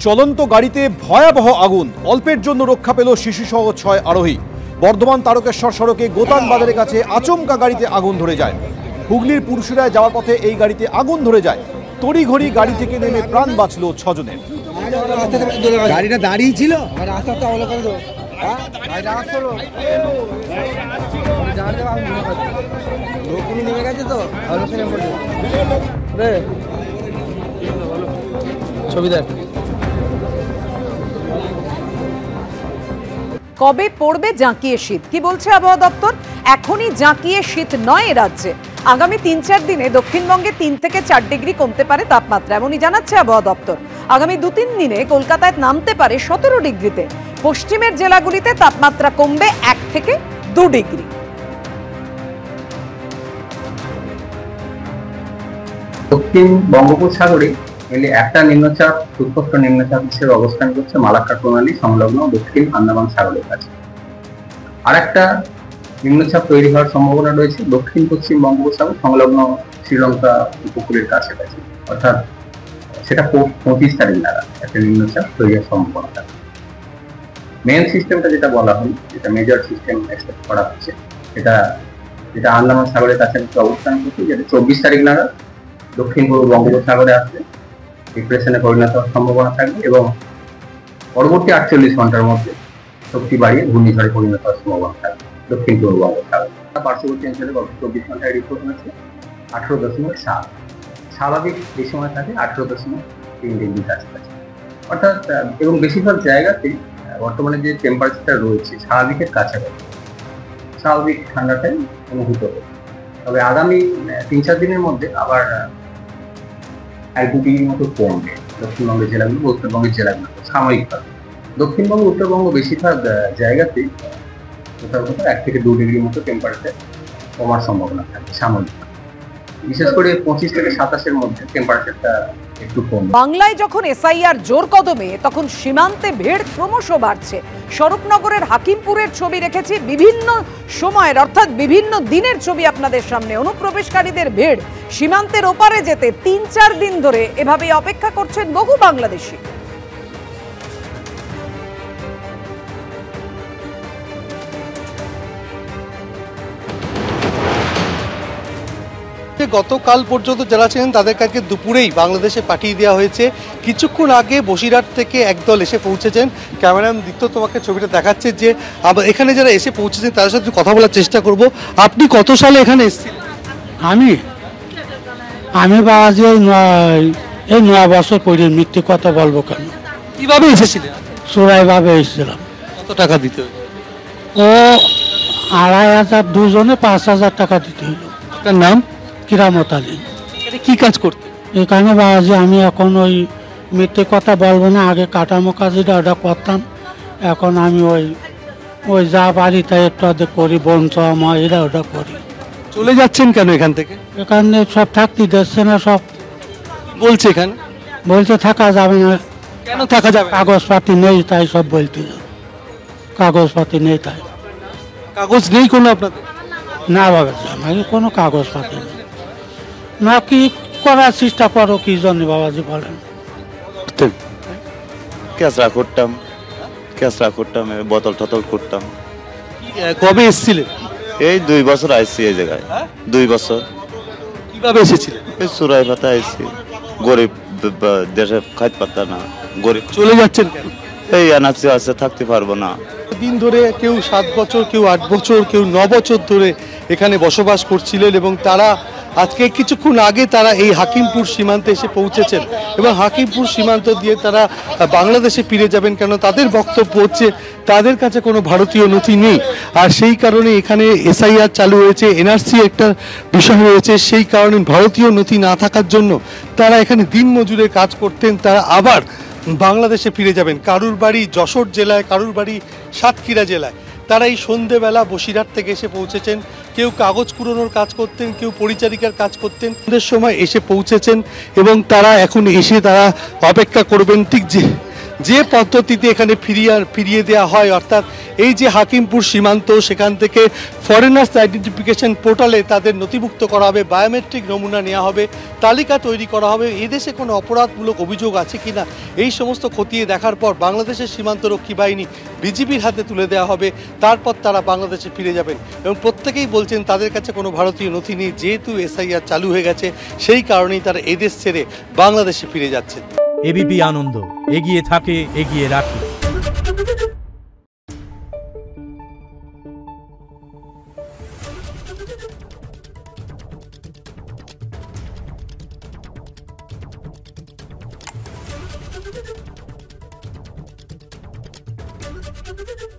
চলন্ত গাড়িতে ভয়াবহ আগুন, অল্পের জন্য রক্ষা পেল শিশুসহ ৬ আরোহী। বর্ধমান তারকেশ্বর সড়কে গোতান বাজারের কাছে আচমকা গাড়িতে আগুন ধরে যায়। হুগলির পুরসুরায় যাওয়ার পথে এই গাড়িতে আগুন ধরে যায়। তড়িঘড়ি গাড়ি থেকে নেমে প্রাণ বাঁচল ৬ জনের। গাড়িটা দাঁড়িয়ে ছিল, নেমে গেছে তো ছবি দেখ। কবে পড়বে জাঁকিয়ে শীত, কি বলছে আবহাওয়া দপ্তর? এখনই জাঁকিয়ে শীত নয় এ রাজ্যে। আগামী ৩-৪ দিনে দক্ষিণবঙ্গে ৩ থেকে ৪ ডিগ্রি কমতে পারে তাপমাত্রা, এমনই জানাচ্ছে আবহাওয়া দপ্তর। আগামী ২-৩ দিনে কলকাতায় নামতে পারে ১৭ ডিগ্রিতে। পশ্চিমের জেলাগুলিতে তাপমাত্রা কমবে ১ থেকে ২ ডিগ্রি। দক্ষিণ বঙ্গোপসাগরে একটা নিম্নচাপ সুস্পষ্ট নিম্নচাপ হিসেবে অবস্থান করছে মালাক্কা প্রণালী সংলগ্ন দক্ষিণ আন্দামান সাগরের কাছে। আর একটা নিম্নচাপ তৈরি হওয়ার সম্ভাবনা রয়েছে দক্ষিণ পশ্চিম বঙ্গোপসাগর সংলগ্ন শ্রীলঙ্কা উপকূলের কাছাকাছি, অর্থাৎ সেটা ২৫ তারিখ নাগাদ একটা নিম্নচাপ তৈরি হওয়ার সম্ভাবনা থাকে। মেন সিস্টেমটা যেটা বলা হয়, যেটা মেজর সিস্টেম এক্সপেক্ট করা হচ্ছে, যেটা আন্দামান সাগরের কাছাকাছি অবস্থান করছে, যেটা ২৪ তারিখ নাগাদ দক্ষিণ পূর্ব বঙ্গোপসাগরে আসবে, ডিপ্রেশনে পরিণত হওয়ার সম্ভাবনা থাকবে এবং পরবর্তী ৪৮ ঘন্টার মধ্যে শক্তি বাড়িয়ে ঘূর্ণিঝড়ে পরিণত হওয়ার সম্ভাবনা থাকবে দক্ষিণ পূর্ব বঙ্গোপসাগর। পার্শ্ববর্তী অঞ্চলে গত ২৪ ঘন্টায় রিপোর্ট হয়েছে ১৮.৭, স্বাভাবিক যে সময় থাকে ১৮.৩ ডিগ্রি কাছাকাছি, অর্থাৎ এবং বেশিরভাগ জায়গাতেই বর্তমানে যে টেম্পারেচারটা রয়েছে স্বাভাবিকের কাছাকাছি, স্বাভাবিক ঠান্ডাটাই অনুভূত হবে। তবে আগামী ৩-৪ দিনের মধ্যে আবার ১-২ ডিগ্রির মতো কমবে দক্ষিণবঙ্গের জেলাগুলো, উত্তরবঙ্গের জেলাগুলো সাময়িকভাবে। দক্ষিণবঙ্গ উত্তরবঙ্গ বেশিরভাগ জায়গাতেই কোথাও কোথাও ১ থেকে ২ ডিগ্রির মতো টেম্পারেচার কমার সম্ভাবনা থাকে সাময়িকভাবে। বিশেষ করে ২৫ থেকে ২৭-এর মধ্যে টেম্পারেচারটা একটু কম। বাংলায় যখন এসআইআর জোর কদমে, তখন সীমান্তে ভিড় ক্রমশ বাড়ছে। স্বরূপনগরের হাকিমপুরের ছবি রেখেছি, বিভিন্ন সময়ের অর্থাৎ বিভিন্ন দিনের ছবি আপনাদের সামনে। অনুপ্রবেশকারীদের ভিড়, সীমান্তের ওপারে যেতে ৩-৪ দিন ধরে এভাবেই অপেক্ষা করছেন বহু বাংলাদেশি। গতকাল পর্যন্ত যারা ছিলেন তাদের কাছে দুপুরেই বাংলাদেশে পাঠিয়ে দেওয়া হয়েছে। কিছুক্ষণ আগে বসিরহাট থেকে একদল এসে পৌঁছেছেন। ক্যামেরাম্যান দিত্য তোমাকে ছবিটা দেখাচ্ছে যে এখানে যারা এসে পৌঁছেছেন তাদের সাথে কথা বলার চেষ্টা করব। আপনি কত সালে এখানে এসেছিলেন? আমি বাবাজি এই ৯ বছর পরে, মিথ্যে কথা বলবো কেন? কিভাবে এসেছিলেন? চোরাইভাবে এসেছিলাম। কত টাকা দিতে হবে? ও ২৫০০, দুজনে ৫০০০ টাকা দিতে হইল। আপনার নাম? কিরামত আলী। কি কাজ করতে এখানে বাবাজি আমি এখন ওই মিথ্যে কথা বলবো না, আগে কাটামো কাজটা ওটা করতাম, এখন আমি ওই যা বাড়ি তাই একটু আধে করি, বঞ্চমা এরা ওটা করি। চলে যাচ্ছেন কেন এখান থেকে? এখানে সব থাকতে দিচ্ছে না, সব বলছে এখানে বলছে থাকা যাবে না। কেন থাকা যাবে? কাগজপাতি নেই তাই সব বলতে, কাগজপাতি নেই তাই। কাগজ নেই কোনো আপনাদের? না বাবা, আমাকে কোনো কাগজপাতি নেই। না কি করার চেষ্টা করো, কি জন্য বাবাজি বলেন? কেঁচড়া করতাম, বোতল টতল করতাম। কবে এসেছিলেন? এই ২ বছর আইসি এই জায়গায়। ২ বছর। কিভাবে এসেছিলেন? এই চোরাই পাতা আইসি, গরিব দেশে খাইতে পারতাম না, গরিব। চলে যাচ্ছেন কেন? এই এনআরসি আছে, থাকতে পারবো না। দিন ধরে কেউ ৭ বছর, কেউ ৮ বছর, কেউ ৯ বছর ধরে এখানে বসবাস করছিলেন এবং তারা আজকে কিছুক্ষণ আগে তারা এই হাকিমপুর সীমান্তে এসে পৌঁছেছেন এবং হাকিমপুর সীমান্ত দিয়ে তারা বাংলাদেশে ফিরে যাবেন। কেন তাদের বক্তব্য হচ্ছে তাদের কাছে কোনো ভারতীয় নথি নেই, আর সেই কারণে এখানে এসআইআর চালু হয়েছে, এনআরসি একটা বিষয় রয়েছে, সেই কারণে ভারতীয় নথি না থাকার জন্য তারা এখানে দিন মজুরে কাজ করতেন, তারা আবার বাংলাদেশে ফিরে যাবেন। কারুর বাড়ি যশোর জেলায়, কারুর বাড়ি সাতক্ষীরা জেলায়। তারা এই সন্ধেবেলা বসিরহাট থেকে এসে পৌঁছেছেন। কেউ কাগজ কুড়োনোর কাজ করতেন, কেউ পরিচারিকার কাজ করতেন, সন্ধ্যের সময় এসে পৌঁছেছেন এবং তারা এখন এসে তারা অপেক্ষা করবেন ঠিক যে পদ্ধতিতে এখানে ফিরিয়ে দেওয়া হয়, অর্থাৎ এই যে হাকিমপুর সীমান্ত, সেখান থেকে ফরেনার্স আইডেন্টিফিকেশন পোর্টালে তাদের নথিভুক্ত করা হবে, বায়োমেট্রিক নমুনা নেওয়া হবে, তালিকা তৈরি করা হবে, এদেশে কোনো অপরাধমূলক অভিযোগ আছে কিনা এই সমস্ত খতিয়ে দেখার পর বাংলাদেশের সীমান্তরক্ষী বাহিনী বিজিবির হাতে তুলে দেওয়া হবে। তারপর তারা বাংলাদেশে ফিরে যাবেন এবং প্রত্যেকেই বলছেন তাদের কাছে কোনো ভারতীয় নথি নেই, যেহেতু এসআইআর চালু হয়ে গেছে সেই কারণেই তারা এদেশ ছেড়ে বাংলাদেশে ফিরে যাচ্ছেন। এবিপি আনন্দ, এগিয়ে থাকে, এগিয়ে রাখে। Thank you.